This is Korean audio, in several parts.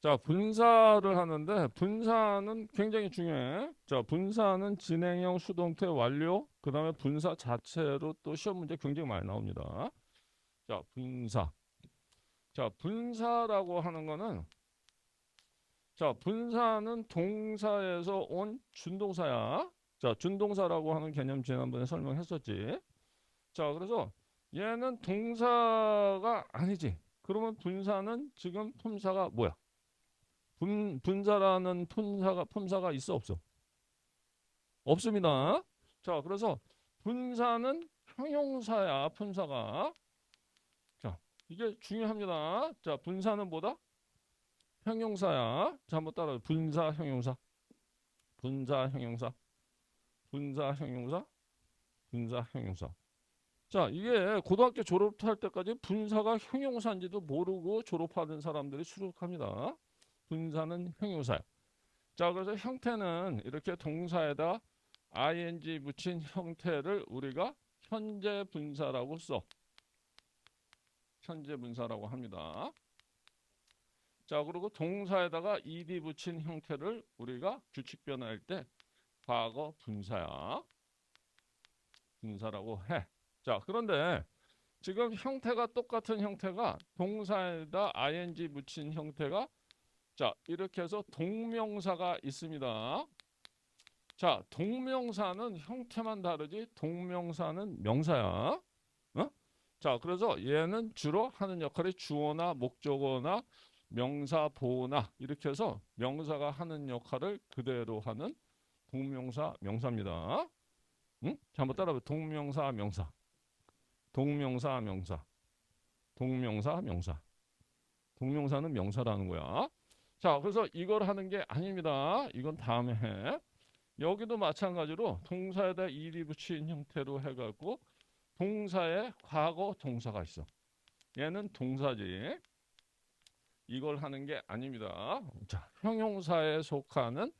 자, 분사를 하는데 분사는 굉장히 중요해. 자, 분사는 진행형 수동태 완료. 그다음에 분사 자체로 또 시험 문제 굉장히 많이 나옵니다. 자, 분사. 자, 분사라고 하는 거는 자, 분사는 동사에서 온 준동사야. 자, 준동사라고 하는 개념 지난번에 설명했었지. 자, 그래서 얘는 동사가 아니지. 그러면 분사는 지금 품사가 뭐야? 분사라는 품사가 있어 없어? 없습니다. 자, 그래서 분사는 형용사야, 품사가. 자, 이게 중요합니다. 자, 분사는 뭐다? 형용사야. 자, 한번 따라해. 분사, 형용사. 분사, 형용사. 분사, 형용사. 분사, 형용사. 자, 이게 고등학교 졸업할 때까지 분사가 형용사인지도 모르고 졸업하는 사람들이 수록합니다. 분사는 형용사야. 자, 그래서 형태는 이렇게 동사에다 ing 붙인 형태를 우리가 현재 분사라고 써. 현재 분사라고 합니다. 자, 그리고 동사에다가 ed 붙인 형태를 우리가 규칙 변화할 때 과거 분사야. 분사라고 해. 자, 그런데 지금 형태가 똑같은 형태가 동사에다 ing 붙인 형태가 자, 이렇게 해서 동명사가 있습니다. 자, 동명사는 형태만 다르지 동명사는 명사야. 어? 자, 그래서 얘는 주로 하는 역할이 주어나 목적어나 명사, 보어나 이렇게 해서 명사가 하는 역할을 그대로 하는 동명사, 명사입니다. 응? 자, 한번 따라해봐. 동명사, 명사. 동명사, 명사. 동명사, 명사. 동명사는 명사라는 거야. 자, 그래서 이걸 하는 게 아닙니다. 이건 다음에 해. 여기도 마찬가지로 동사에다 일이 붙인 형태로 해갖고 동사에 과거 동사가 있어. 얘는 동사지. 이걸 하는 게 아닙니다. 자, 형용사에 속하는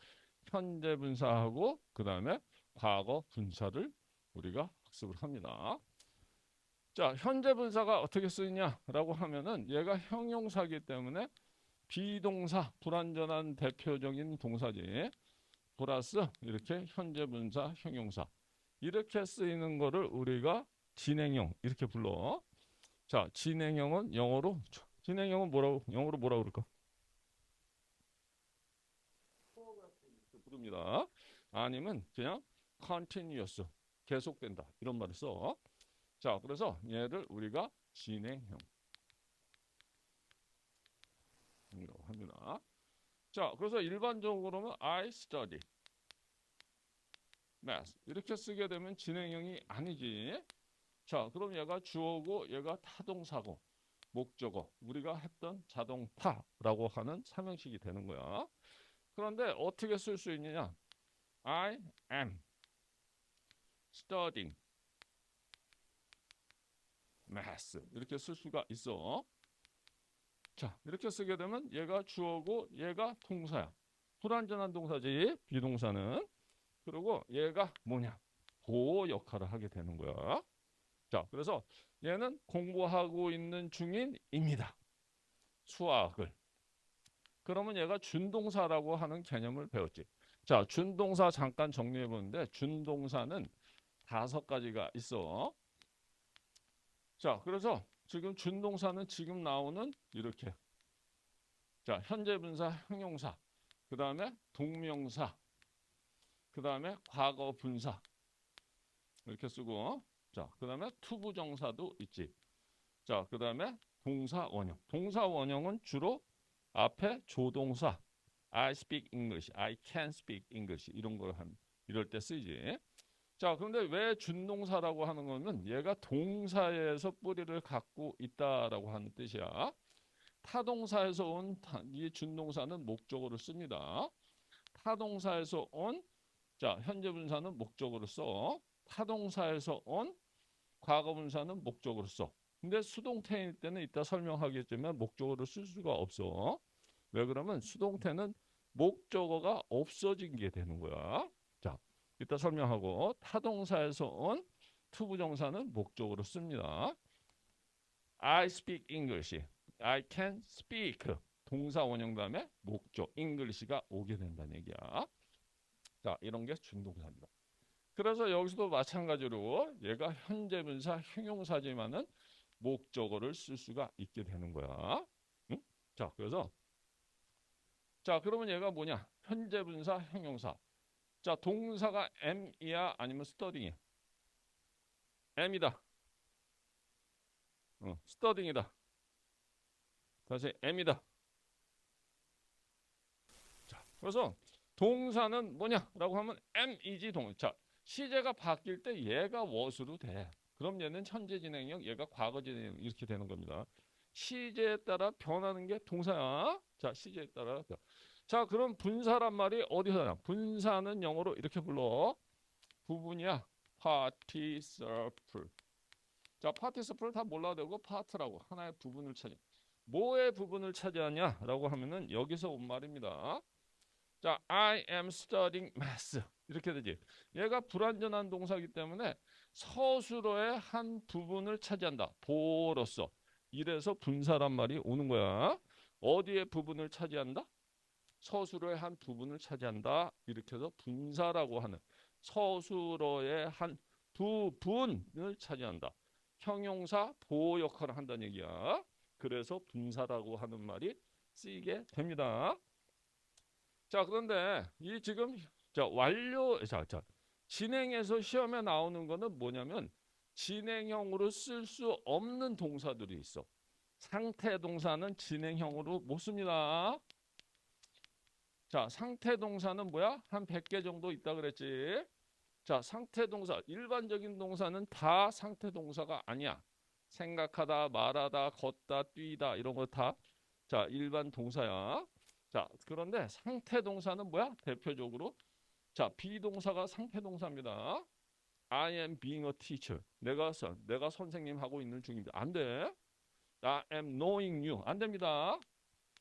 현재 분사하고 그 다음에 과거 분사를 우리가 학습을 합니다. 자, 현재 분사가 어떻게 쓰이냐라고 하면은 얘가 형용사이기 때문에 비동사, 불완전한 대표적인 동사지. 플러스 이렇게 현재 분사, 형용사. 이렇게 쓰이는 거를 우리가 진행형 이렇게 불러. 자, 진행형은 진행형은 영어로 뭐라고 그럴까? 부릅니다. 아니면 그냥 continuous 계속된다 이런 말을 써. 자, 그래서 얘를 우리가 진행형이라고 합니다. 자, 그래서 일반적으로는 I study math 이렇게 쓰게 되면 진행형이 아니지. 자, 그럼 얘가 주어고 얘가 타동사고 목적어 우리가 했던 자동타라고 하는 삼형식이 되는 거야. 그런데 어떻게 쓸 수 있느냐? I am studying math 이렇게 쓸 수가 있어. 자, 이렇게 쓰게 되면 얘가 주어고 얘가 동사야. 불완전한 동사지 비동사는. 그리고 얘가 뭐냐? 보호 역할을 하게 되는 거야. 자, 그래서 얘는 공부하고 있는 중인입니다. 수학을. 그러면 얘가 준동사라고 하는 개념을 배웠지. 자, 준동사 잠깐 정리해 보는데 준동사는 5가지가 있어. 자, 그래서 지금 준동사는 지금 나오는 이렇게. 자, 현재 분사, 형용사, 그 다음에 동명사, 그 다음에 과거 분사 이렇게 쓰고 자, 그 다음에 투부정사도 있지. 자, 그 다음에 동사 원형. 동사 원형은 주로 앞에 조동사 I speak English, I can speak English 이런 걸 이럴 때 쓰이지. 자, 그런데 왜 준동사라고 하는 거는 얘가 동사에서 뿌리를 갖고 있다라고 하는 뜻이야. 타동사에서 온 이 준동사는 목적어를 씁니다. 타동사에서 온 자, 현재 분사는 목적어를 써. 타동사에서 온 과거 분사는 목적어를 써. 근데 수동태일 때는 이따 설명하겠지만 목적어를 쓸 수가 없어. 왜 그러면 수동태는 목적어가 없어진 게 되는 거야. 자, 이따 설명하고 타동사에서 온 투부정사는 목적어로 씁니다. I speak English. I can speak. 동사 원형 다음에 목적 English가 오게 된다는 얘기야. 자, 이런 게 준동사입니다. 그래서 여기서도 마찬가지로 얘가 현재 분사 형용사지만은 목적어를 쓸 수가 있게 되는 거야. 응? 자, 그래서 자, 그러면 얘가 뭐냐? 현재 분사 형용사. 자, 동사가 am이야 아니면 studying이야? am이다. studying이다. 다시 am이다. 자, 그래서 동사는 뭐냐라고 하면 am이지 자, 시제가 바뀔 때 얘가 was로 돼. 그럼 얘는 현재 진행형, 얘가 과거 진행형 이렇게 되는 겁니다. 시제에 따라 변하는 게 동사야. 자, 시제에 따라 변. 자, 그럼 분사란 말이 어디서 나냐? 분사는 영어로 이렇게 불러. 부분이야. participle. 자, participle을 다 몰라도 되고 part라고 하나의 부분을 차지. 뭐의 부분을 차지하냐라고 하면은 여기서 온 말입니다. 자, I am studying math. 이렇게 되지. 얘가 불완전한 동사이기 때문에 서술어의 한 부분을 차지한다. 보로서. 이래서 분사란 말이 오는 거야. 어디의 부분을 차지한다? 서술어의 한 부분을 차지한다. 이렇게 해서 분사라고 하는 서술어의 한 부분을 차지한다. 형용사 보호 역할을 한다는 얘기야. 그래서 분사라고 하는 말이 쓰이게 됩니다. 자, 그런데 이 지금 자, 진행에서 시험에 나오는 거는 뭐냐면 진행형으로 쓸 수 없는 동사들이 있어. 상태 동사는 진행형으로 못 씁니다. 자, 상태 동사는 뭐야? 한 100개 정도 있다 그랬지. 자, 상태 동사, 일반적인 동사는 다 상태 동사가 아니야. 생각하다, 말하다, 걷다, 뛰다 이런 거 다 자, 일반 동사야. 자, 그런데 상태 동사는 뭐야? 대표적으로 자, 비동사가 상태 동사입니다. I am being a teacher. 내가 선생님 하고 있는 중입니다. 안 돼. I am knowing you. 안 됩니다.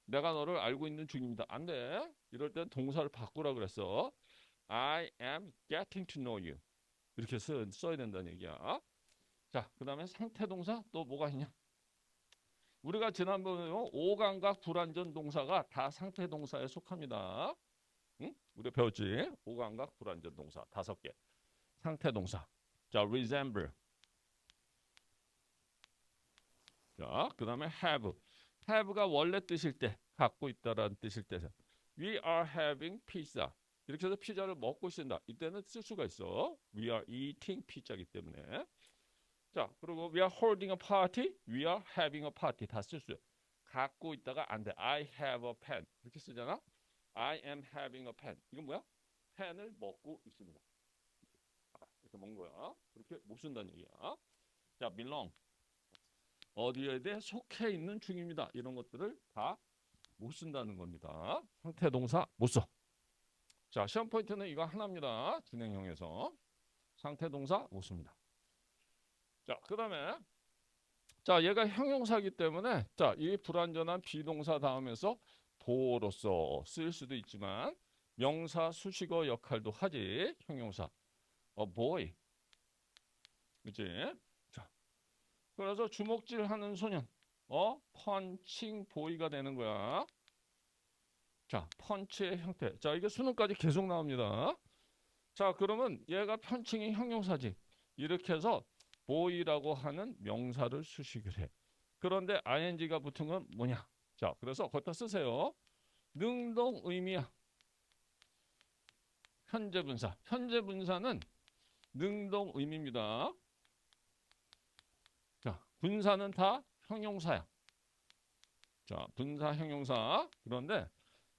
내가 너를 알고 있는 중입니다. 안 돼. 이럴 땐 동사를 바꾸라 그랬어. I am getting to know you. 이렇게 써야 된다는 얘기야. 자, 그 다음에 상태 동사 또 뭐가 있냐? 우리가 지난번에 오감각 불완전 동사가 다 상태 동사에 속합니다. 응? 우리가 배웠지? 오감각 불완전 동사 5개. 상태 동사. 자, resemble. 자, 그 다음에 have. have가 원래 뜻일 때, 갖고 있다라는 뜻일 때. We are having pizza. 이렇게 해서 피자를 먹고 있습니다. 이때는 쓸 수가 있어. We are eating 피자이기 때문에. 자, 그리고 we are holding a party. We are having a party. 다 쓸 수 있어요. 갖고 있다가 안 돼. I have a pen. 이렇게 쓰잖아. I am having a pen. 이건 뭐야? 펜을 먹고 있습니다. 이렇게 먹는 거야. 그렇게 못 쓴다는 얘기야. 자, belong. 어디에 대해 속해 있는 중입니다. 이런 것들을 다 못 쓴다는 겁니다. 상태 동사 못 써. 자, 시험 포인트는 이거 하나입니다. 진행형에서. 상태 동사 못 씁니다. 자, 그 다음에 자, 얘가 형용사이기 때문에 자, 이 불완전한 비동사 다음에서 보로서 쓰일 수도 있지만 명사 수식어 역할도 하지. 형용사. boy. 그치? 자, 그래서 주먹질하는 소년. 펀칭 보이가 되는 거야. 자, 펀치의 형태. 자, 이게 수능까지 계속 나옵니다. 자, 그러면 얘가 펀칭이 형용사지. 이렇게 해서 보이라고 하는 명사를 수식을 해. 그런데 ing가 붙은 건 뭐냐? 자, 그래서 거기다 쓰세요. 능동 의미야. 현재 분사. 현재 분사는 능동 의미입니다. 자, 분사는 다 형용사야. 자, 분사 형용사. 그런데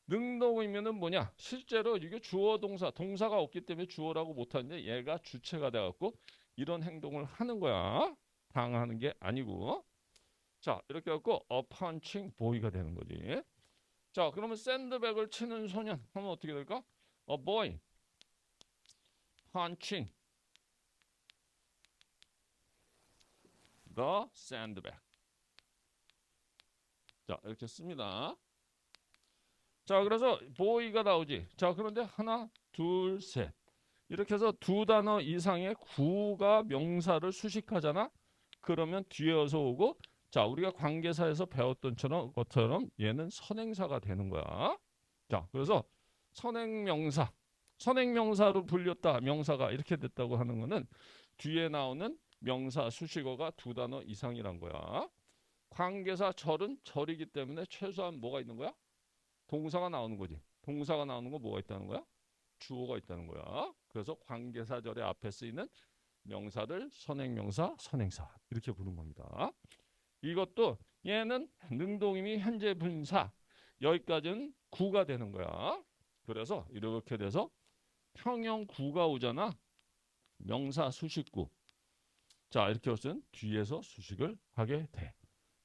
능동 의미는 뭐냐? 실제로 이게 주어 동사, 동사가 없기 때문에 주어라고 못하는데 얘가 주체가 돼갖고 이런 행동을 하는 거야. 당하는 게 아니고. 자, 이렇게 해갖고 a punching boy가 되는 거지. 자, 그러면 샌드백을 치는 소년 하면 어떻게 될까? A boy punching the sandbag. 자, 이렇게 씁니다. 자, 그래서 boy가 나오지. 자, 그런데 하나, 둘, 셋. 이렇게 해서 두 단어 이상의 구가 명사를 수식하잖아. 그러면 뒤에 어서 오고 자, 우리가 관계사에서 배웠던 것처럼 얘는 선행사가 되는 거야. 자, 그래서 선행명사, 선행명사로 불렸다. 명사가 이렇게 됐다고 하는 거는 뒤에 나오는 명사, 수식어가 두 단어 이상이란 거야. 관계사 절은 절이기 때문에 최소한 뭐가 있는 거야? 동사가 나오는 거지. 동사가 나오는 거 뭐가 있다는 거야? 주어가 있다는 거야. 그래서 관계사절의 앞에 쓰이는 명사를 선행명사, 선행사 이렇게 부르는 겁니다. 이것도 얘는 능동이미 현재 분사 여기까지는 구가 되는 거야. 그래서 이렇게 돼서 평형 구가 오잖아. 명사 수식구. 자, 이렇게 없으면 뒤에서 수식을 하게 돼.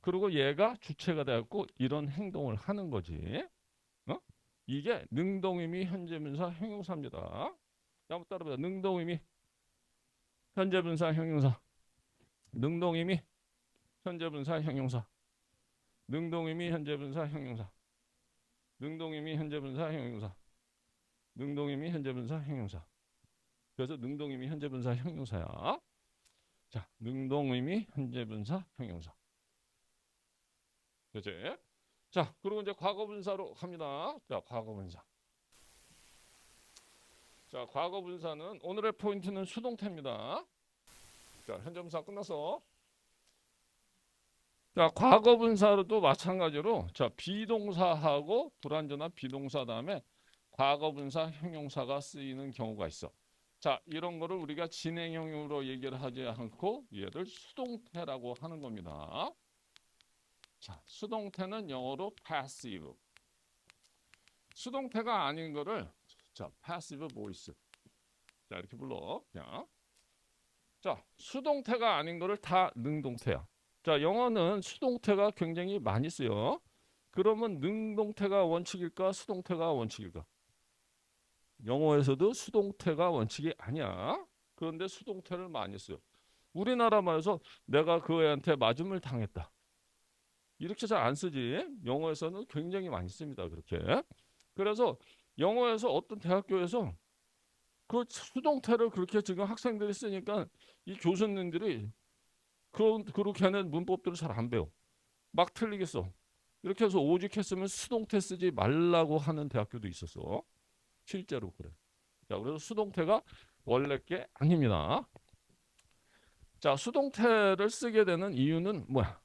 그리고 얘가 주체가 되었고 이런 행동을 하는 거지. 어? 이게 능동이미 현재분사 형용사입니다. 자, 한번 따라보자. 능동이미 현재분사 형용사. 능동이미 현재분사 형용사. 능동이미 현재분사 형용사. 능동이미 현재분사 형용사. 능동이미 현재분사 형용사. 그래서 능동이미 현재분사 형용사야. 자, 능동이미 현재분사 형용사. 그치? 자, 그리고 이제 과거분사로 갑니다. 자, 과거분사. 자, 과거분사는 오늘의 포인트는 수동태입니다. 자, 현재분사 끝났어. 자, 과거분사로도 마찬가지로 자, 비동사하고 불완전한 비동사 다음에 과거분사 형용사가 쓰이는 경우가 있어. 자, 이런 거를 우리가 진행형으로 얘기를 하지 않고 얘를 수동태라고 하는 겁니다. 자, 수동태는 영어로 passive. 수동태가 아닌 거를 자, passive voice. 자, 이렇게 불러. 자, 수동태가 아닌 거를 다 능동태야. 자, 영어는 수동태가 굉장히 많이 쓰여. 그러면 능동태가 원칙일까? 수동태가 원칙일까? 영어에서도 수동태가 원칙이 아니야. 그런데 수동태를 많이 써요. 우리나라 말에서 내가 그 애한테 맞음을 당했다. 이렇게 잘 안 쓰지. 영어에서는 굉장히 많이 씁니다. 그렇게. 그래서 영어에서 어떤 대학교에서 그 수동태를 그렇게 지금 학생들이 쓰니까 이 교수님들이 그렇게 하는 문법들을 잘 안 배워. 막 틀리겠어. 이렇게 해서 오직 했으면 수동태 쓰지 말라고 하는 대학교도 있었어. 실제로 그래. 자, 그래서 수동태가 원래 게 아닙니다. 자, 수동태를 쓰게 되는 이유는 뭐야?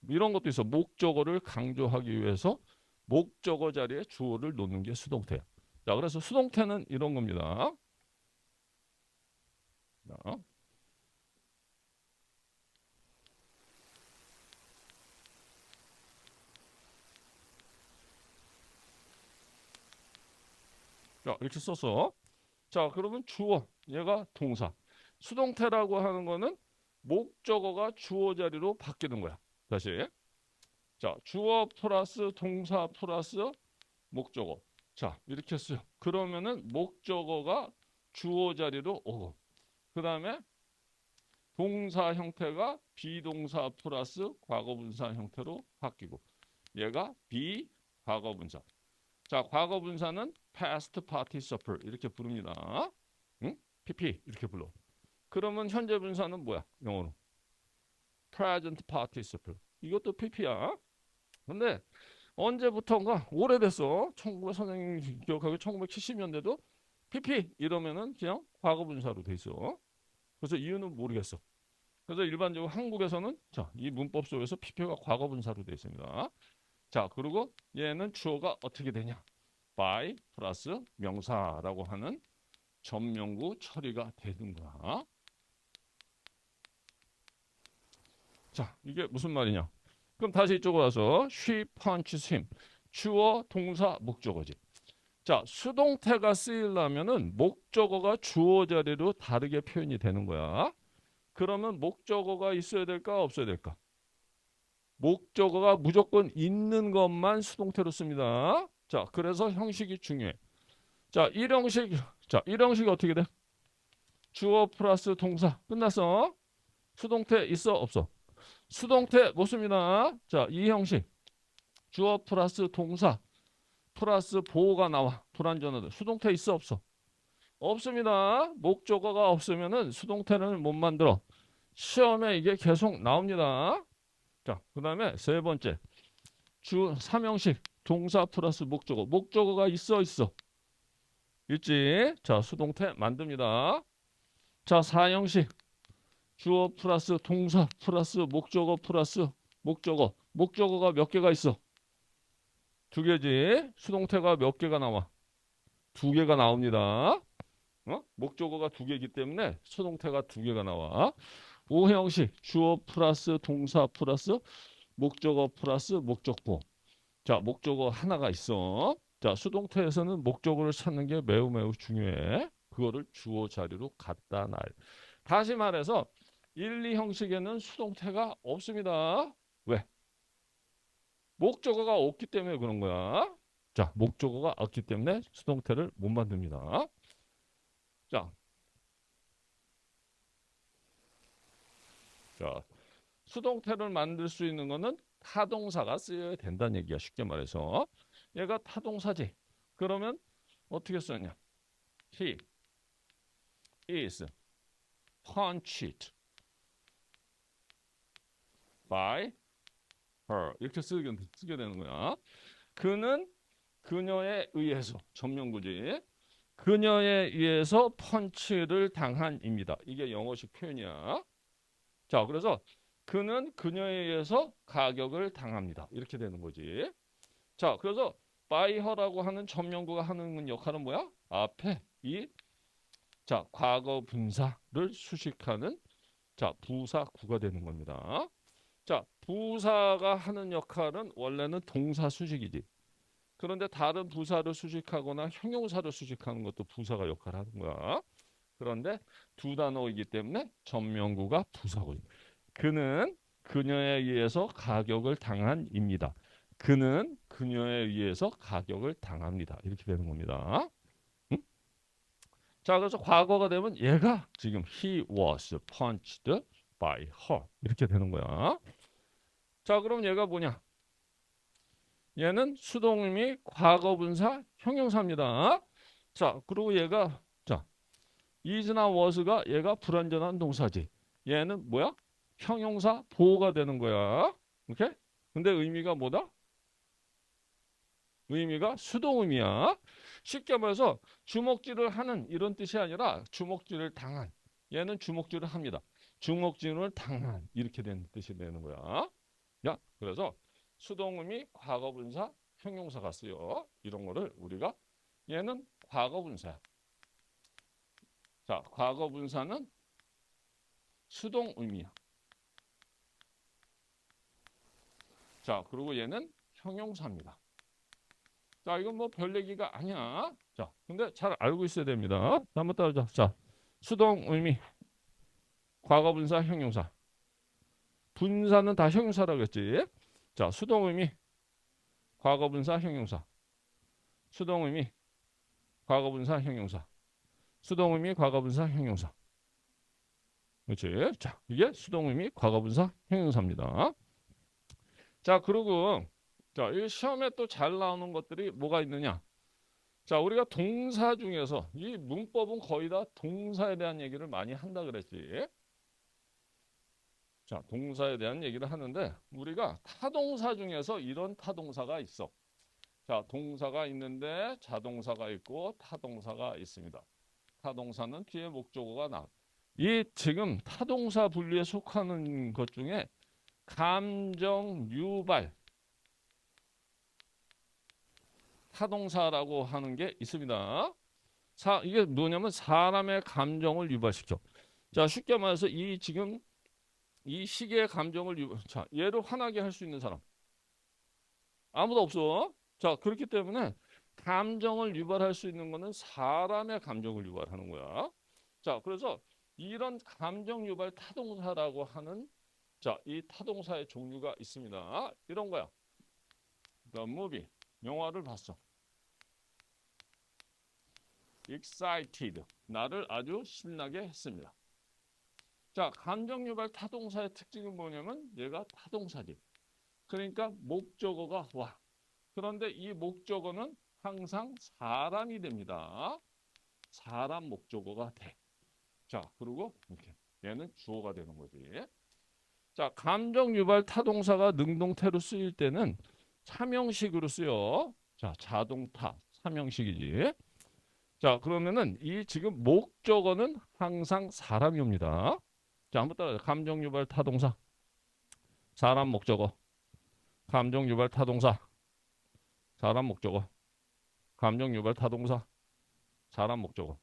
이런 것도 있어. 목적어를 강조하기 위해서 목적어 자리에 주어를 놓는 게 수동태야. 자, 그래서 수동태는 이런 겁니다. 자, 이렇게 써서 자, 그러면 주어, 얘가 동사. 수동태라고 하는 거는 목적어가 주어 자리로 바뀌는 거야. 다시. 자, 주어 플러스 동사 플러스 목적어. 자, 이렇게 써요. 그러면은 목적어가 주어 자리로 오고, 그 다음에 동사 형태가 비동사 플러스 과거분사 형태로 바뀌고, 얘가 비과거분사. 자, 과거분사는 past participle 이렇게 부릅니다. 응? PP 이렇게 불러. 그러면 현재 분사는 뭐야? 영어로 present participle. 이것도 PP야. 근데 언제부턴가 오래됐어. 1900 선생님 기억하기 1970년대도 PP 이러면은 그냥 과거분사로 돼 있어. 그래서 이유는 모르겠어. 그래서 일반적으로 한국에서는 자, 이 문법 속에서 PP가 과거분사로 돼 있습니다. 자, 그리고 얘는 주어가 어떻게 되냐? by 플러스 명사라고 하는 전명구 처리가 되는 거야. 자, 이게 무슨 말이냐? 그럼 다시 이쪽으로 와서 she punches him. 주어, 동사, 목적어지. 자, 수동태가 쓰이려면은 목적어가 주어 자리로 다르게 표현이 되는 거야. 그러면 목적어가 있어야 될까, 없어야 될까? 목적어가 무조건 있는 것만 수동태로 씁니다. 자, 그래서 형식이 중요해. 자, 일형식이 어떻게 돼? 주어 플러스 동사. 끝났어. 수동태 있어, 없어? 수동태 못 씁니다. 자, 이 형식. 주어 플러스 동사 플러스 보호가 나와. 불완전어들. 수동태 있어, 없어? 없습니다. 목적어가 없으면은 수동태는 못 만들어. 시험에 이게 계속 나옵니다. 자, 그 다음에 세 번째. 주 3형식 동사 플러스 목적어. 목적어가 있어. 있지? 자, 수동태 만듭니다. 자, 4형식 주어 플러스 동사 플러스 목적어 플러스 목적어. 목적어가 몇 개가 있어? 두 개지. 수동태가 몇 개가 나와? 두 개가 나옵니다. 목적어가 두 개이기 때문에 수동태가 두 개가 나와. 5형식 주어 플러스 동사 플러스 목적어 플러스 목적보. 자, 목적어 하나가 있어. 자, 수동태에서는 목적어를 찾는 게 매우 중요해. 그거를 주어 자리로 갖다 놔. 다시 말해서 1, 2 형식에는 수동태가 없습니다. 왜? 목적어가 없기 때문에 그런 거야. 자, 목적어가 없기 때문에 수동태를 못 만듭니다. 자, 자, 수동태를 만들 수 있는 거는 타동사가 쓰여야 된다는 얘기야. 쉽게 말해서. 얘가 타동사지. 그러면 어떻게 쓰냐? He is punched by her. 이렇게 쓰게 되는 거야. 그는 그녀에 의해서, 전명구지. 그녀에 의해서 펀치를 당한입니다. 이게 영어식 표현이야. 자, 그래서 그는 그녀에 의해서 가격을 당합니다. 이렇게 되는 거지. 자, 그래서 by her라고 하는 전명구가 하는 역할은 뭐야? 앞에 자, 과거 분사를 수식하는 자, 부사구가 되는 겁니다. 자, 부사가 하는 역할은 원래는 동사 수식이지. 그런데 다른 부사를 수식하거나 형용사를 수식하는 것도 부사가 역할을 하는 거야. 그런데 두 단어이기 때문에 전명구가 부사고. 그는 그녀에 의해서 가격을 당한입니다. 그는 그녀에 의해서 가격을 당합니다. 이렇게 되는 겁니다. 응? 자, 그래서 과거가 되면 얘가 지금 he was punched by her 이렇게 되는 거야. 자, 그럼 얘가 뭐냐? 얘는 수동의미 과거분사 형용사입니다. 자, 그리고 얘가 자, is나 was가 얘가 불완전한 동사지. 얘는 뭐야? 형용사 보호가 되는 거야. 오케이? 근데 의미가 뭐다? 의미가 수동의미야. 쉽게 말해서 주먹질을 하는 이런 뜻이 아니라 주먹질을 당한. 얘는 주먹질을 합니다. 주먹질을 당한 이렇게 된 뜻이 되는 거야. 야, 그래서 수동의미 과거분사 형용사가 쓰여. 이런 거를 우리가 얘는 과거분사야. 자, 과거분사는 수동의미야. 자, 그리고 얘는 형용사입니다. 자, 이건 뭐 별 얘기가 아니야. 자, 근데 잘 알고 있어야 됩니다. 한번 따라자. 자, 수동의미 과거분사 형용사. 분사는 다 형용사라고 했지. 자, 수동의미 과거분사 형용사. 수동의미 과거분사 형용사. 수동의미 과거분사 형용사. 그렇지? 자, 이게 수동의미 과거분사 형용사입니다. 자, 그리고 자, 이 시험에 또 잘 나오는 것들이 뭐가 있느냐? 자, 우리가 동사 중에서 이 문법은 거의 다 동사에 대한 얘기를 많이 한다 그랬지. 자, 동사에 대한 얘기를 하는데 우리가 타동사 중에서 이런 타동사가 있어. 자, 동사가 있는데 자동사가 있고 타동사가 있습니다. 타동사는 뒤에 목적어가 나. 이 지금 타동사 분류에 속하는 것 중에 감정 유발 타동사라고 하는 게 있습니다. 이게 뭐냐면 사람의 감정을 유발시켜. 자, 쉽게 말해서 이 지금 이 시기의 감정을 자, 얘를 화나게 할 수 있는 사람 아무도 없어. 자, 그렇기 때문에 감정을 유발할 수 있는 거는 사람의 감정을 유발하는 거야. 자, 그래서 이런 감정 유발 타동사라고 하는 자, 이 타동사의 종류가 있습니다. 이런 거야. The movie 영화를 봤어. excited 나를 아주 신나게 했습니다. 자, 감정 유발 타동사의 특징은 뭐냐면 얘가 타동사지. 그러니까 목적어가 와. 그런데 이 목적어는 항상 사람이 됩니다. 사람 목적어가 돼. 자, 그리고 이렇게 얘는 주어가 되는 거지. 자, 감정 유발 타동사가 능동태로 쓰일 때는 삼형식으로 쓰여. 자, 자동타 삼형식이지. 자, 그러면은 이 지금 목적어는 항상 사람이 옵니다. 자, 한번 따라해. 감정 유발 타동사. 사람 목적어. 감정 유발 타동사. 사람 목적어. 감정 유발 타동사. 사람 목적어.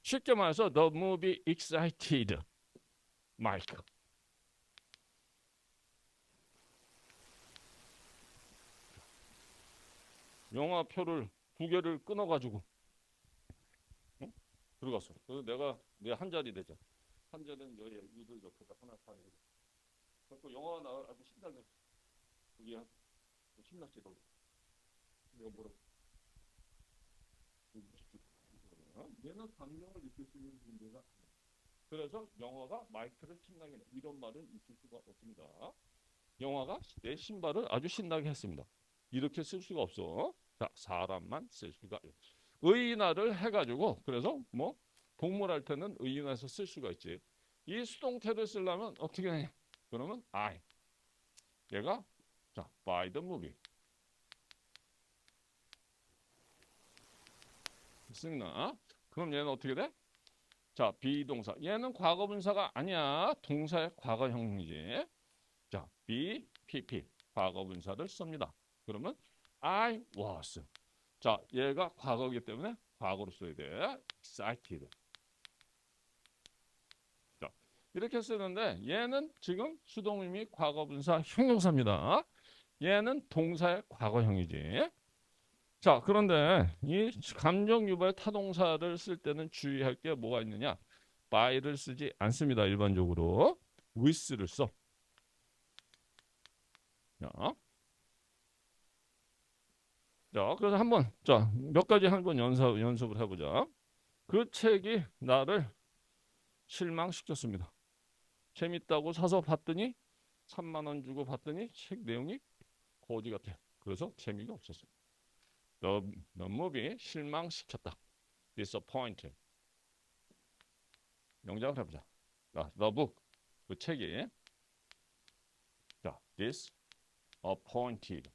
쉽게 말해서 the movie excited Mike. 영화표를 2개를 끊어가지고 응? 들어갔어. 그래서 내가 내 한 자리 되죠. 한 자리는 여기 이들 옆에다 하나 다 내고. 그래서 영화가 나 아주 신나게 그게 신났지도. 내가 뭐라고? 얘는 감정을 느낄 수 있는 문제가 아니야. 그래서 영화가 마이크를 신나게 내. 이런 말은 있을 수가 없습니다. 영화가 내 신발을 아주 신나게 했습니다. 이렇게 쓸 수가 없어. 자, 사람만 쓸 수가 있어. 의인화를 해가지고 그래서 뭐 동물할 때는 의인화해서 쓸 수가 있지. 이 수동태를 쓰려면 어떻게 하냐? 그러면 I. 얘가 자, by the movie. 쓰나? 그럼 얘는 어떻게 돼? 자, 비동사. 얘는 과거분사가 아니야. 동사의 과거형이지. 자, be, pp. 과거분사를 씁니다. 그러면 I was. 자, 얘가 과거이기 때문에 과거로 써야 돼. excited. 자, 이렇게 쓰는데 얘는 지금 수동의미 과거분사 형용사입니다. 얘는 동사의 과거형이지. 자, 그런데 이 감정 유발 타동사를 쓸 때는 주의할 게 뭐가 있느냐? by를 쓰지 않습니다. 일반적으로 with를 써. 자, 그래서 한번 몇 가지 한번 연습을 해보자. 그 책이 나를 실망시켰습니다. 재밌다고 사서 봤더니 3만 원 주고 봤더니 책 내용이 거지 같아. 그래서 재미가 없었어요. The movie 실망시켰다. disappointed. 영작을 해보자. 자, the book 그 책이 자, disappointed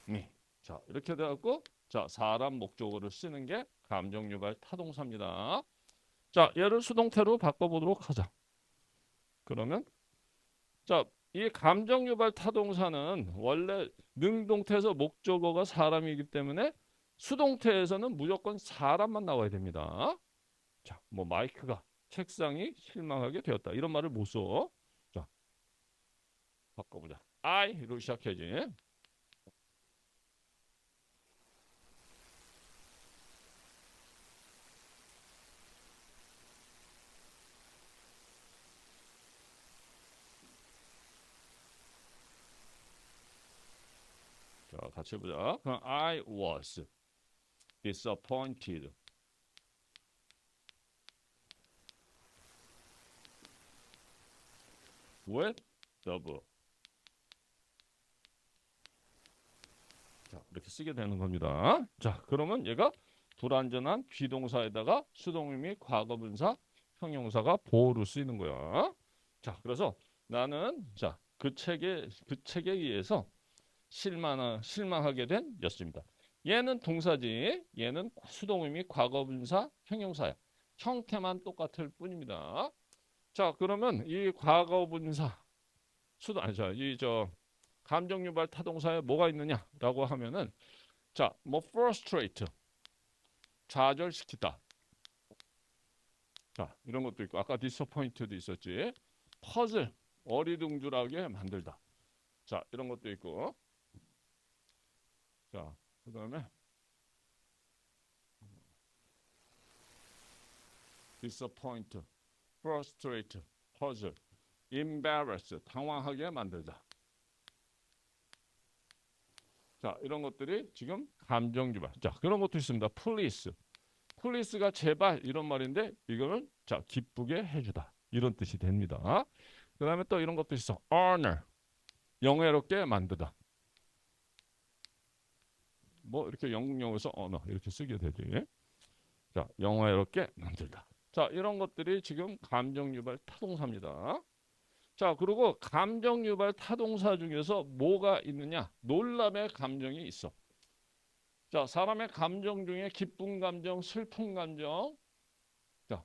me. 자, 이렇게 돼갖고 자, 사람 목적어를 쓰는 게 감정 유발 타동사입니다. 자, 얘를 수동태로 바꿔보도록 하자. 그러면 자, 이 감정 유발 타동사는 원래 능동태에서 목적어가 사람이기 때문에 수동태에서는 무조건 사람만 나와야 됩니다. 자, 뭐 마이크가 책상이 실망하게 되었다. 이런 말을 못 써. 자, 바꿔보자. I로 시작해야지. 자, 같이 해보자. 그럼 I was disappointed. with the book. 자, 이렇게 쓰게 되는 겁니다. 자, 그러면 얘가 불완전한 비동사에다가 수동의미 과거분사 형용사가 보호로 쓰이는 거야. 자, 그래서 나는 자, 그 책에 의해서 실망하게 된 였습니다. 얘는 동사지. 얘는 수동의미 과거분사 형용사야. 형태만 똑같을 뿐입니다. 자, 그러면 이 과거분사 아니죠. 감정 유발 타동사에 뭐가 있느냐라고 하면은 자, 뭐 frustrate 좌절시키다. 자, 이런 것도 있고 아까 disappoint도 있었지. puzzle 어리둥절하게 만들다. 자, 이런 것도 있고. 자, 그다음에 disappoint, frustrate, puzzle, embarrass 당황하게 만들다. 자, 이런 것들이 지금 감정 유발. 자, 그런 것도 있습니다. please. please가 제발 이런 말인데 이거는 자, 기쁘게 해주다. 이런 뜻이 됩니다. 그 다음에 또 이런 것도 있어. honor. 영예롭게 만들다. 뭐 이렇게 영국용어에서 honor 이렇게 쓰게 되지. 자, 영예롭게 만들다. 자, 이런 것들이 지금 감정 유발 타동사입니다. 자, 그리고 감정 유발 타동사 중에서 뭐가 있느냐? 놀람의 감정이 있어. 자, 사람의 감정 중에 기쁜 감정, 슬픈 감정, 자,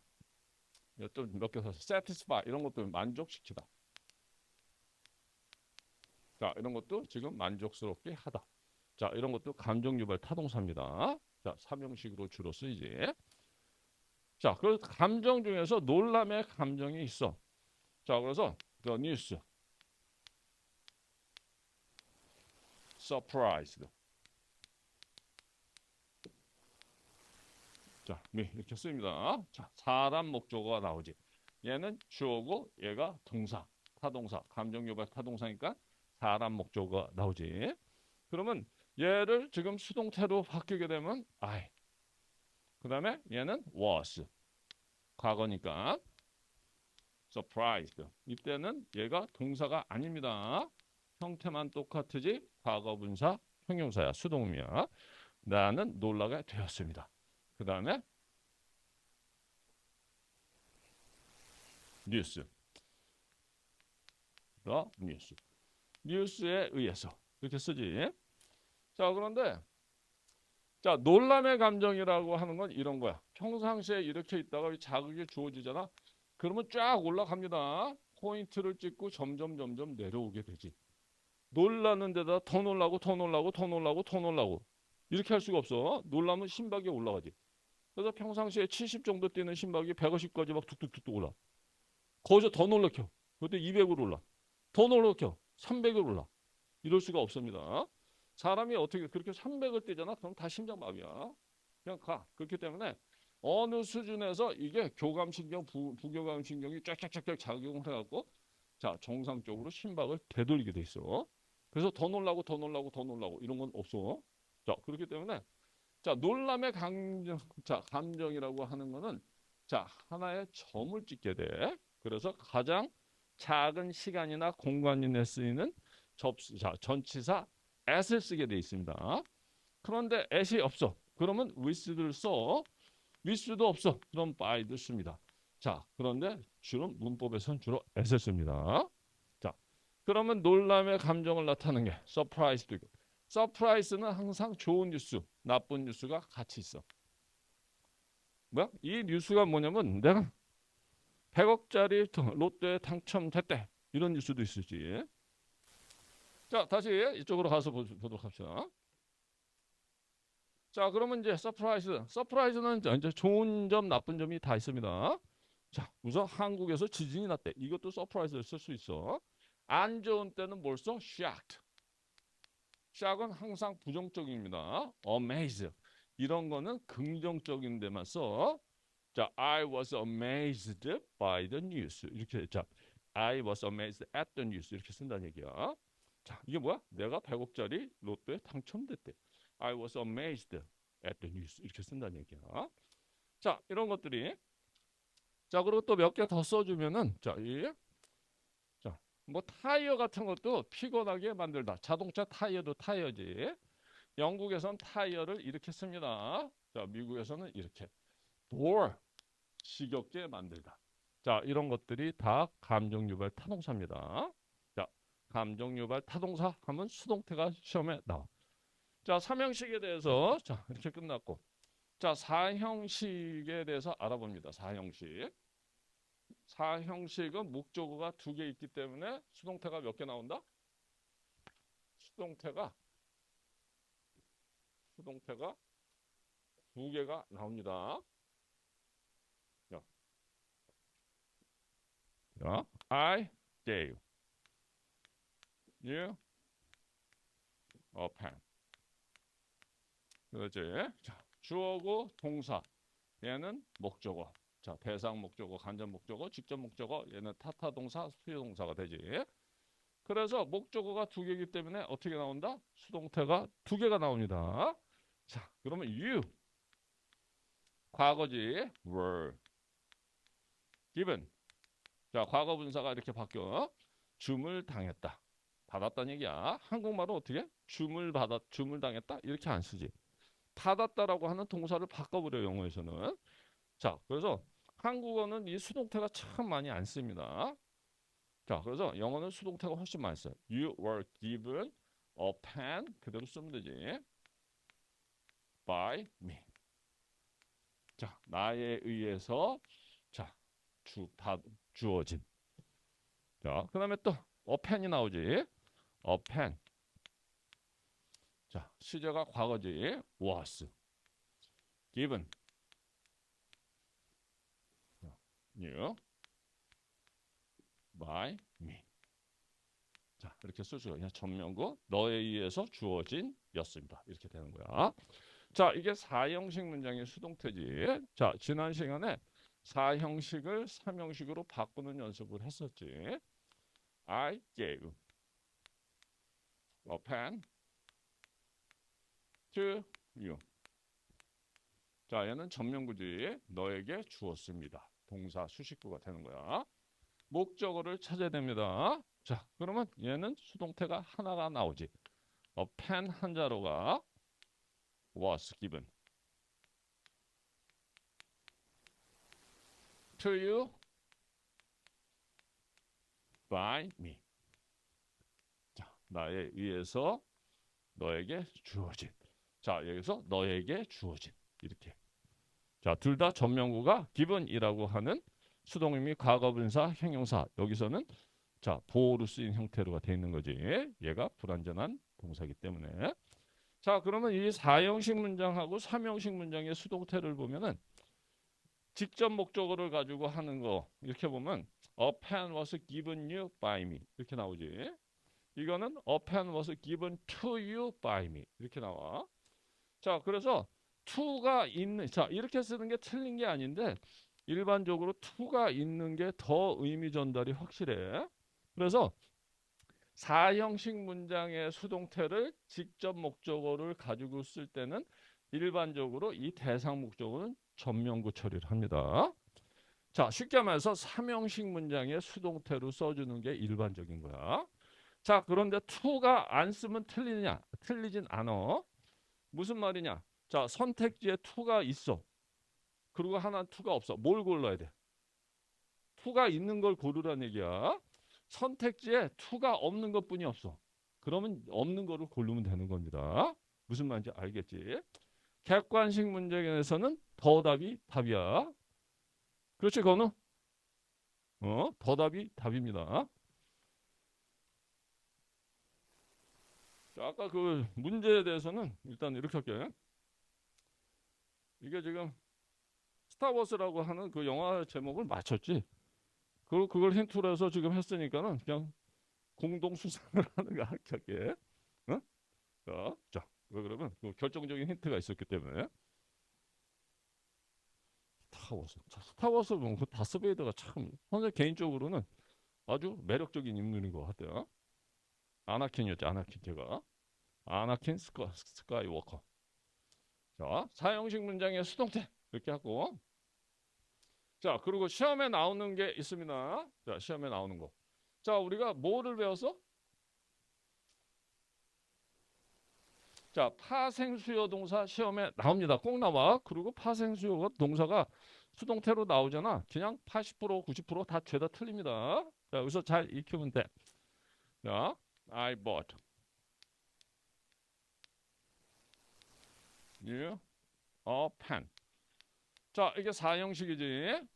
몇 개 더, satisfy 이런 것도 만족시키다. 자, 이런 것도 지금 만족스럽게 하다. 자, 이런 것도 감정 유발 타동사입니다. 자, 삼형식으로 주로 쓰이지. 자, 그래서 감정 중에서 놀람의 감정이 있어. 자, 그래서 the news, surprised. 자, 이렇게 쓰입니다. 자, 사람 목적어가 나오지. 얘는 주어고 얘가 동사, 타동사, 감정 유발 타동사니까 사람 목적어가 나오지. 그러면 얘를 지금 수동태로 바뀌게 되면 I. 그다음에 얘는 was. 과거니까 surprised. 이때는 얘가 동사가 아닙니다. 형태만 똑같으지 과거 분사 형용사야. 수동음이야. 나는 놀라게 되었습니다. 그다음에 뉴스. 뉴스. 뉴스에 의해서 이렇게 쓰지. 자, 그런데 자, 놀람의 감정이라고 하는 건 이런 거야. 평상시에 이렇게 있다가 자극이 주어지잖아. 그러면 쫙 올라갑니다. 포인트를 찍고 점점 내려오게 되지. 놀라는 데다 더 놀라고 더 놀라고 더 놀라고 더 놀라고 이렇게 할 수가 없어. 놀라면 심박이 올라가지. 그래서 평상시에 70 정도 뛰는 심박이 150까지 막 툭툭툭 올라. 거기서 더 놀라켜. 그때 200으로 올라. 더 놀라켜. 300으로 올라. 이럴 수가 없습니다. 사람이 어떻게 그렇게 300을 뛰잖아. 그럼 다 심장마비야. 그냥 가. 그렇기 때문에 어느 수준에서 이게 교감신경, 부교감신경이 쫙쫙쫙쫙 작용을 해갖고 자, 정상적으로 심박을 되돌리게 돼 있어. 그래서 더 놀라고 더 놀라고 더 놀라고 이런 건 없어. 자, 그렇기 때문에 자, 놀람의 감정, 자, 감정이라고 하는 거는 자, 하나의 점을 찍게 돼. 그래서 가장 작은 시간이나 공간 내에 쓰이는 자, 전치사 at을 쓰게 돼 있습니다. 그런데 at이 없어. 그러면 with를 써. with도 없어. 그럼 by를 씁니다. 자, 그런데 주로 문법에서는 주로 at을 씁니다. 자, 그러면 놀람의 감정을 나타내는 게 surprise도 있고. surprise는 항상 좋은 뉴스, 나쁜 뉴스가 같이 있어. 뭐야? 이 뉴스가 뭐냐면 내가 100억짜리 롯데에 당첨됐대. 이런 뉴스도 있을지. 자, 다시 이쪽으로 가서 보도록 합시다. 자, 그러면 이제 서프라이즈. 서프라이즈는 이제 좋은 점, 나쁜 점이 다 있습니다. 자, 우선 한국에서 지진이 났대. 이것도 서프라이즈를 쓸 수 있어. 안 좋은 때는 뭘 써? shocked. shock은 항상 부정적입니다. amazed. 이런 거는 긍정적인 데만 써. 자, I was amazed by the news. 이렇게 자, I was amazed at the news. 이렇게 쓴다는 얘기야. 자, 이게 뭐야? 내가 100억짜리 로또에 당첨됐대. I was amazed at the news. 이렇게 쓴다는 얘기야. 자, 이런 것들이 자, 그리고 또 몇 개 더 써주면은 자, 자, 뭐 타이어 같은 것도 피곤하게 만들다. 자동차 타이어도 타이어지. 영국에선 타이어를 이렇게 씁니다. 자, 미국에서는 이렇게 door 지겹게 만들다. 자, 이런 것들이 다 감정 유발 타동사입니다. 자, 감정 유발 타동사 하면 수동태가 시험에 나와. 자, 삼형식에 대해서 자, 이렇게 끝났고. 자, 사형식에 대해서 알아봅니다. 사형식. 사형식은 목적어가 2개 있기 때문에 수동태가 몇 개 나온다? 수동태가 2개가 나옵니다. 자, I gave you a pen. 그렇지. 자, 주어고 동사. 얘는 목적어. 자, 대상 목적어, 간접 목적어, 직접 목적어. 얘는 타타 동사, 수요 동사가 되지. 그래서 목적어가 2개이기 때문에 어떻게 나온다? 수동태가 2개가 나옵니다. 자, 그러면 you 과거지. were given. 자, 과거 분사가 이렇게 바뀌어. 줌을 당했다. 받았다는 얘기야. 한국말은 어떻게? 줌을 당했다? 이렇게 안 쓰지. 받았다라고 하는 동사를 바꿔버려요, 영어에서는. 자, 그래서 한국어는 이 수동태가 참 많이 안 씁니다. 자, 그래서 영어는 수동태가 훨씬 많이 써요. You were given a pen. 그대로 쓰면 되지. By me. 자, 나에 의해서 자, 주어진. 자, 그다음에 또 a pen이 나오지. a pen. 자, 시제가 과거지. was given. you by me. 자, 이렇게 쓸 수가 있냐. 전면구 너에 의해서 주어진 였습니다. 이렇게 되는 거야. 자, 이게 4형식 문장의 수동태지. 자, 지난 시간에 4형식을 3형식으로 바꾸는 연습을 했었지. I gave a pen to you. 자, 얘는 전면구지. 너에게 주었습니다. 동사 수식구가 되는 거야. 목적어를 찾아야 됩니다. 자, 그러면 얘는 수동태가 하나가 나오지. a pen 한자로가 was given to you by me. 자, 나에 의해서 너에게 주어진. 자, 여기서 너에게 주어진. 이렇게. 자, 둘 다 전면구가 given이라고 하는 수동의미 과거분사 형용사. 여기서는 자, 보호로 쓰인 형태로가 되어 있는 거지. 얘가 불완전한 동사이기 때문에. 자, 그러면 이 4형식 문장하고 3형식 문장의 수동태를 보면은 직접 목적어를 가지고 하는 거 이렇게 보면 a pen was given you by me 이렇게 나오지. 이거는 a pen was given to you by me 이렇게 나와. 자, 그래서 to가 있는, 자, 이렇게 쓰는 게 틀린 게 아닌데 일반적으로 to가 있는 게 더 의미 전달이 확실해. 그래서 4형식 문장의 수동태를 직접 목적어를 가지고 쓸 때는 일반적으로 이 대상 목적어는 전면구 처리를 합니다. 자, 쉽게 말해서 3형식 문장의 수동태로 써주는 게 일반적인 거야. 자, 그런데 to가 안 쓰면 틀리냐? 틀리진 않아. 무슨 말이냐? 자, 선택지에 to가 있어. 그리고 하나 to가 없어. 뭘 골라야 돼? to가 있는 걸 고르라는 얘기야. 선택지에 to가 없는 것뿐이 없어. 그러면 없는 거를 고르면 되는 겁니다. 무슨 말인지 알겠지? 객관식 문제에서는 더 답이 답이야. 그렇지, 건우? 더 답이 답입니다. 자, 아까 그 문제에 대해서는 일단 이렇게 할게. 이게 지금 스타워즈라고 하는 그 영화 제목을 맞췄지. 그걸 힌트로 해서 지금 했으니까는 그냥 공동 수상을 하는 거 할게. 응? 자, 왜 그러면 그 결정적인 힌트가 있었기 때문에. 스타워즈. 스타워즈 보면 그 다스베이더가 참 선생 개인적으로는 아주 매력적인 인물인 것 같아요. 아나킨이었지, 아나킨 걔가. 아나킨 스카이워커. 자, 사형식 문장의 수동태 이렇게 하고. 자, 그리고 시험에 나오는 게 있습니다. 자, 시험에 나오는 거. 자, 우리가 뭐를 배웠어? 자, 파생수요 동사 시험에 나옵니다. 꼭 나와. 그리고 파생수요 동사가 수동태로 나오잖아. 그냥 80% 90%다 죄다 틀립니다. 자, 여기서 잘 익히면 돼. 자, I bought you a pen. 자, 이게 4형식이지.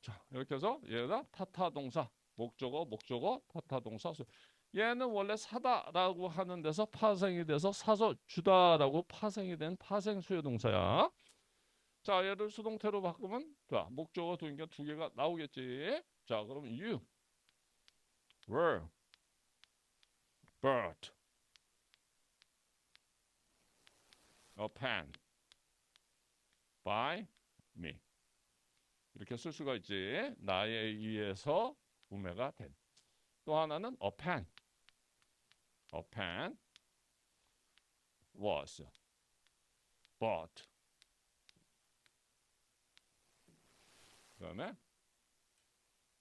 자, 이렇게 해서 얘가 타타 동사, 목적어, 타타 동사. 얘는 원래 사다라고 하는 데서 파생이 돼서 사서 주다라고 파생이 된 파생 수요 동사야. 자, 얘를 수동태로 바꾸면 자, 목적어 동사 두 개가 나오겠지. 자, 그럼 you were bought a pen by me. 이렇게 쓸 수가 있지. 나에 의해서 구매가 된. 또 하나는 a pen was bought. 그다음에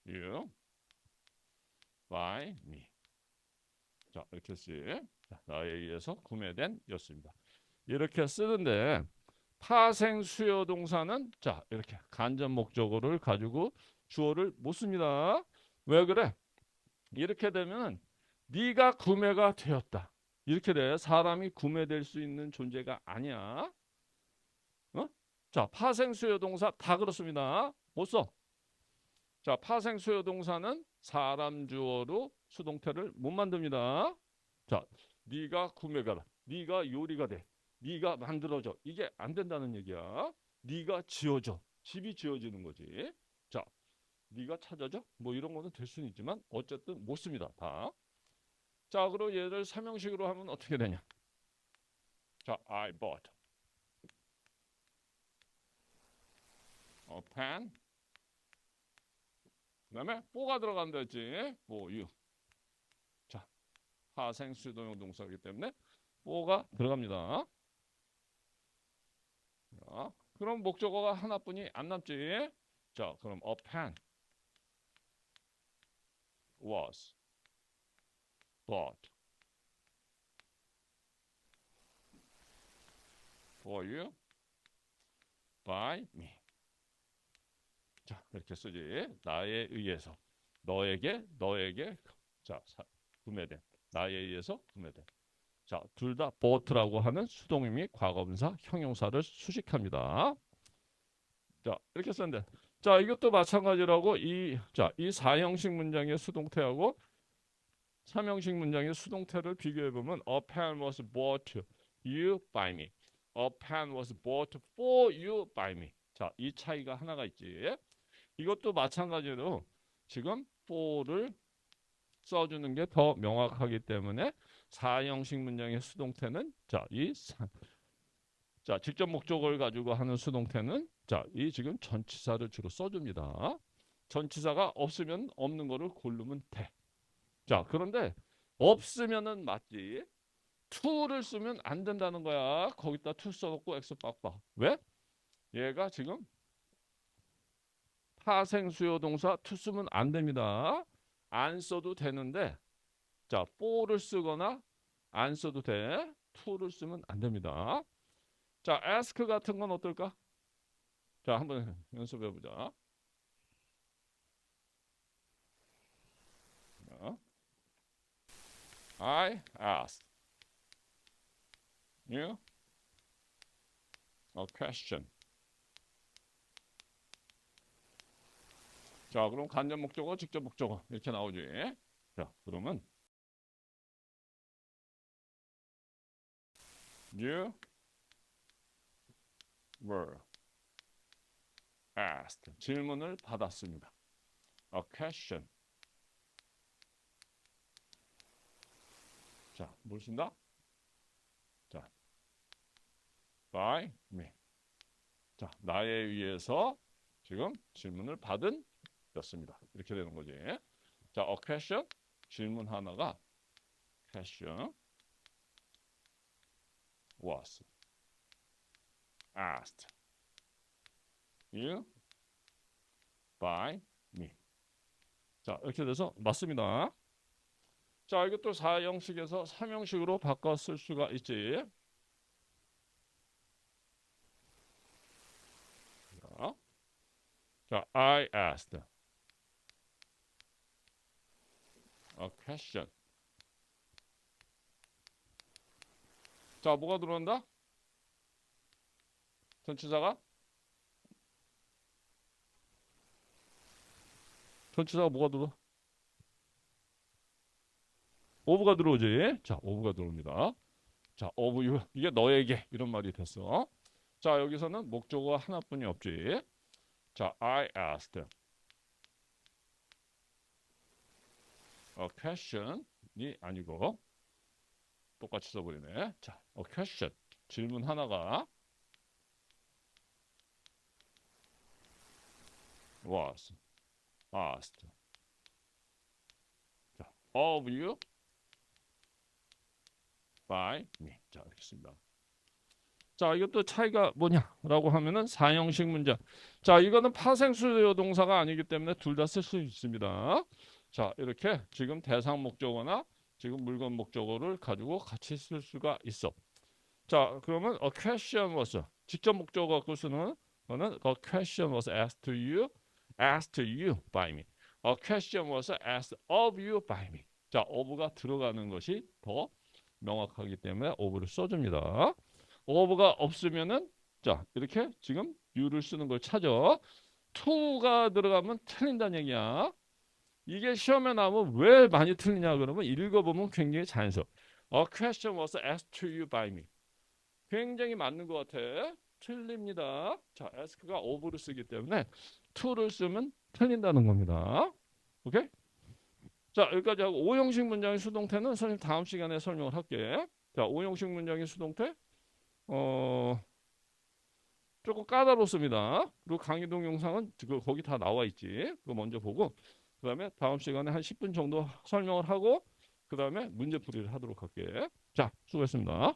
you by me. 자, 이렇게 쓰. 나에 의해서 구매된 였습니다. 이렇게 쓰는데 파생 수요 동사는 자, 이렇게 간접 목적어를 가지고 주어를 못 씁니다. 왜 그래? 이렇게 되면 네가 구매가 되었다. 이렇게 돼. 사람이 구매될 수 있는 존재가 아니야. 어? 자, 파생 수요 동사 다 그렇습니다. 못 써. 자, 파생 수요 동사는 사람 주어로 수동태를 못 만듭니다. 자, 네가 구매가, 네가 요리가 돼, 네가 만들어져. 이게 안 된다는 얘기야. 네가 지어져. 집이 지어지는 거지. 자, 네가 찾아져? 뭐 이런 거는 될 수는 있지만 어쨌든 못 씁니다. 다. 자, 그리고 얘를 삼형식으로 하면 어떻게 되냐? 자, I bought a pen. 그다음에 뭐가 들어간다 했지? for you. 자, 파생 수동형 동사이기 때문에 뭐가 들어갑니다. 자, 그럼 목적어가 하나뿐이 안 남지. 자, 그럼 a pen was bought for you by me. 자, 이렇게 쓰지. 나에 의해서 너에게 자, 구매된. 나에 의해서 구매된. 자, 둘 다 bought라고 하는 수동이미 과거분사 형용사를 수식합니다. 자, 이렇게 썼는데. 자, 이것도 마찬가지라고 이 사형식 문장의 수동태하고 삼형식 문장의 수동태를 비교해 보면 a pen was bought you by me. A pen was bought for you by me. 자, 이 차이가 하나가 있지. 이것도 마찬가지로 지금 for를 써주는 게 더 명확하기 때문에 사형식 문장의 수동태는 자, 직접 목적어를 가지고 하는 수동태는 자, 이 지금 전치사를 주로 써줍니다. 전치사가 없으면 없는 거를 고르면 돼. 자, 그런데 없으면은 맞지. to를 쓰면 안 된다는 거야. 거기다 to 써놓고 x 빡빡. 왜? 얘가 지금 파생 수요 동사 to 쓰면 안 됩니다. 안 써도 되는데 자, for를 쓰거나 안 써도 돼. to를 쓰면 안 됩니다. 자, ask 같은 건 어떨까? 자, 한번 연습해 보자. I asked you a question. 자, 그럼 간접 목적어, 직접 목적어 이렇게 나오지. 자, 그러면 you were asked. 질문을 받았습니다. A question. 자, 뭘 쓴다? 자, by me. 자, 나에 의해서 지금 질문을 받은 였습니다. 이렇게 되는 거지. 자, a question. 질문 하나가 question was asked you by me. 자, 이렇게 돼서 맞습니다. 자, 이것도 4형식에서 3형식으로 바꿔 쓸 수가 있지. 자, I asked a question. 자, 뭐가 들어온다? 전치사가 뭐가 들어? of가 들어오지. 자, of가 들어옵니다. 자, of you. 이게 너에게 이런 말이 됐어. 자, 여기서는 목적어 하나뿐이 없지. 자, I asked a question이 아니고 똑같이 써버리네. 자, a question. 질문 하나가 was asked. 자, of you by me. 자, 이렇게 씁니다. 자, 이것도 차이가 뭐냐라고 하면은 사형식 문장. 자, 이거는 파생수요 동사가 아니기 때문에 둘 다 쓸 수 있습니다. 자, 이렇게 지금 대상 목적어나 지금 물건 목적어를 가지고 같이 쓸 수가 있어. 자, 그러면 a question was 직접 목적어 갖고 쓰는 거는 a question was asked to you by me. A question was asked of you by me. 자, of가 들어가는 것이 더 명확하기 때문에 of를 써줍니다. of가 없으면은 자, 이렇게 지금 you를 쓰는 걸 찾아. to가 들어가면 틀린다는 얘기야. 이게 시험에 나오면 왜 많이 틀리냐 그러면 읽어보면 굉장히 자연스러워. A question was asked to you by me. 굉장히 맞는 것 같아. 틀립니다. 자, ask가 of를 쓰기 때문에 to를 쓰면 틀린다는 겁니다. 오케이? 자, 여기까지 하고 5형식 문장의 수동태는 선생님 다음 시간에 설명을 할게. 자, 5형식 문장의 수동태 조금 까다롭습니다. 그리고 강의동 영상은 거기 다 나와 있지. 그거 먼저 보고 그다음에 다음 시간에 한 10분 정도 설명을 하고 그다음에 문제풀이를 하도록 할게. 자, 수고했습니다.